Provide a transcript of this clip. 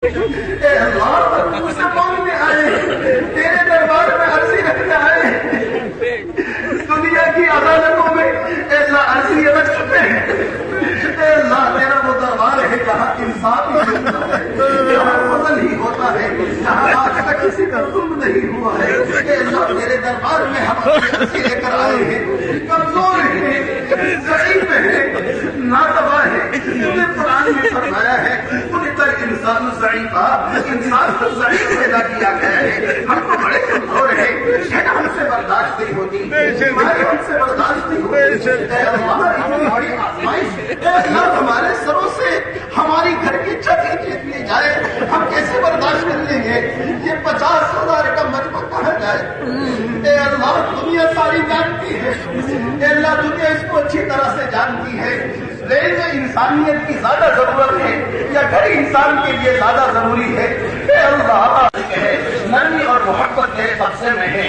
اے اللہ تجھ سے مانگنے آئے، تیرے دربار میں عرضی رکھنے آئے، دنیا کی عدالتوں میں اے اللہ عرضی رکھ چکے ہیں۔ اے اللہ تیرا وہ دربار ہے جہاں انصاف ہی ہوتا ہے، جہاں فضل ہی ہوتا ہے، جہاں آج تک کسی کا ظلم نہیں ہوا ہے۔ اے اللہ تیرے دربار میں ہم اپنی عرضی لے کر آئے ہیں، کمزور ہیں، ضعیف ہیں، ناتواں ہیں۔ تم نے قرآن میں فرمایا ہے انسان ضعیفہ، انسان کو ضعیف پیدا کیا گیا ہے۔ ہم تو بڑے کمزور ہیں، شاید ہم سے برداشت نہیں ہوتی، ہمارے ہم سے برداشت نہیں ہوتی۔ اے اللہ اتنی بڑی آزمائش، اے اللہ ہمارے سروں سے ہماری گھر کی چھت ہی کھینچ لی جائے، ہم کیسے برداشت کر لیں گے؟ یہ 50,000 کا مجمع کہاں جائے؟ اے اللہ دنیا ساری جانتی ہے، اے اللہ دنیا اس کو اچھی طرح سے جانتی ہے، لیکن انسانیت کی زیادہ ضرورت ہے یا گھر انسان کے لیے زیادہ ضروری ہے؟ اے اللہ نرمی اور محبت کے قبضے میں ہے۔